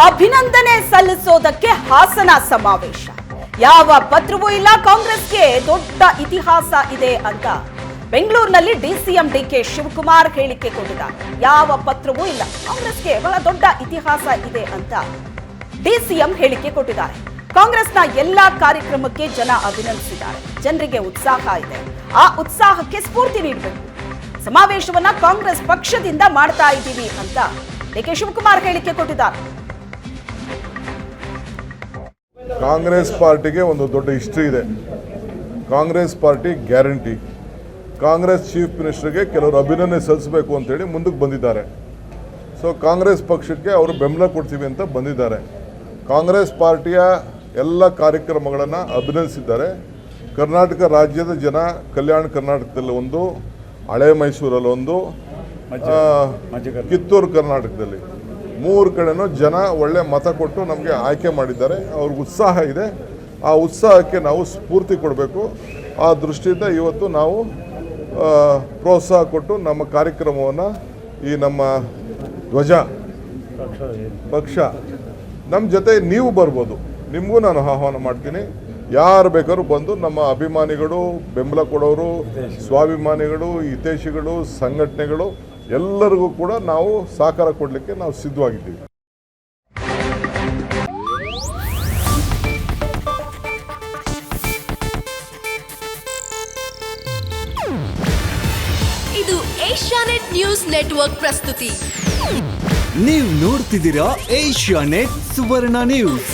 ಅಭಿನಂದನೆ ಸಲ್ಲಿಸೋದಕ್ಕೆ ಹಾಸನ ಸಮಾವೇಶ. ಯಾವ ಪತ್ರವೂ ಇಲ್ಲ, ಕಾಂಗ್ರೆಸ್ಗೆ ದೊಡ್ಡ ಇತಿಹಾಸ ಇದೆ ಅಂತ ಬೆಂಗಳೂರಿನಲ್ಲಿ ಡಿಸಿಎಂ ಡಿಕೆ ಶಿವಕುಮಾರ್ ಹೇಳಿಕೆ ಕೊಟ್ಟಿದ್ದಾರೆ. ಯಾವ ಪತ್ರವೂ ಇಲ್ಲ, ಕಾಂಗ್ರೆಸ್ಗೆ ಬಹಳ ದೊಡ್ಡ ಇತಿಹಾಸ ಇದೆ ಅಂತ ಡಿಸಿಎಂ ಹೇಳಿಕೆ ಕೊಟ್ಟಿದ್ದಾರೆ. ಕಾಂಗ್ರೆಸ್ನ ಎಲ್ಲಾ ಕಾರ್ಯಕ್ರಮಕ್ಕೆ ಜನ ಅಭಿನಂದಿಸಿದ್ದಾರೆ. ಜನರಿಗೆ ಉತ್ಸಾಹ ಇದೆ, ಆ ಉತ್ಸಾಹಕ್ಕೆ ಸ್ಫೂರ್ತಿ ನೀಡಬೇಕು. ಸಮಾವೇಶವನ್ನ ಕಾಂಗ್ರೆಸ್ ಪಕ್ಷದಿಂದ ಮಾಡ್ತಾ ಇದ್ದೀವಿ ಅಂತ ಡಿಕೆ ಶಿವಕುಮಾರ್ ಹೇಳಿಕೆ ಕೊಟ್ಟಿದ್ದಾರೆ. ಕಾಂಗ್ರೆಸ್ ಪಾರ್ಟಿಗೆ ಒಂದು ದೊಡ್ಡ ಹಿಸ್ಟ್ರಿ ಇದೆ. Congress party guarantee. Congress chief ಮಿನಿಸ್ಟರ್ಗೆ ಕೆಲವರು ಅಭಿನಂದನೆ ಸಲ್ಲಿಸಬೇಕು ಅಂತೇಳಿ ಮುಂದಕ್ಕೆ ಬಂದಿದ್ದಾರೆ. ಸೊ ಕಾಂಗ್ರೆಸ್ ಪಕ್ಷಕ್ಕೆ ಅವರು ಬೆಂಬಲ ಕೊಡ್ತೀವಿ ಅಂತ ಬಂದಿದ್ದಾರೆ. ಕಾಂಗ್ರೆಸ್ ಪಾರ್ಟಿಯ ಎಲ್ಲ ಕಾರ್ಯಕ್ರಮಗಳನ್ನು ಅಭಿನಂದಿಸಿದ್ದಾರೆ. ಕರ್ನಾಟಕ ರಾಜ್ಯದ ಜನ ಕಲ್ಯಾಣ ಕರ್ನಾಟಕದಲ್ಲಿ ಒಂದು, ಹಳೆ ಮೈಸೂರಲ್ಲಿ ಒಂದು, ಕಿತ್ತೂರು ಕರ್ನಾಟಕದಲ್ಲಿ 3 ಕಡೆನೂ ಜನ ಒಳ್ಳೆ ಮತ ಕೊಟ್ಟು ನಮಗೆ ಆಯ್ಕೆ ಮಾಡಿದ್ದಾರೆ. ಅವ್ರಿಗೆ ಉತ್ಸಾಹ ಇದೆ. ಆ ಉತ್ಸಾಹಕ್ಕೆ ನಾವು ಸ್ಫೂರ್ತಿ ಕೊಡಬೇಕು. ಆ ದೃಷ್ಟಿಯಿಂದ ಇವತ್ತು ನಾವು ಪ್ರೋತ್ಸಾಹ ಕೊಟ್ಟು ನಮ್ಮ ಕಾರ್ಯಕ್ರಮವನ್ನು ಈ ನಮ್ಮ ಧ್ವಜ ಪಕ್ಷ ನಮ್ಮ ಜೊತೆ ನೀವು ಬರ್ಬೋದು, ನಿಮಗೂ ನಾನು ಆಹ್ವಾನ ಮಾಡ್ತೀನಿ. ಯಾರು ಬೇಕಾದ್ರೂ ಬಂದು ನಮ್ಮ ಅಭಿಮಾನಿಗಳು, ಬೆಂಬಲ ಕೊಡೋರು, ಸ್ವಾಭಿಮಾನಿಗಳು, ಹಿತೈಷಿಗಳು, ಸಂಘಟನೆಗಳು ಎಲ್ಲರಿಗೂ ಕೂಡ ನಾವು ಸಹಕಾರ ಕೊಡಲಿಕ್ಕೆ ನಾವು ಸಿದ್ಧವಾಗಿದ್ದೀವಿ. ಇದು ಏಷ್ಯಾನೆಟ್ ನ್ಯೂಸ್ ನೆಟ್ವರ್ಕ್ ಪ್ರಸ್ತುತಿ. ನೀವು ನೋಡ್ತಿದ್ದೀರಾ ಏಷ್ಯಾನೆಟ್ ಸುವರ್ಣ ನ್ಯೂಸ್.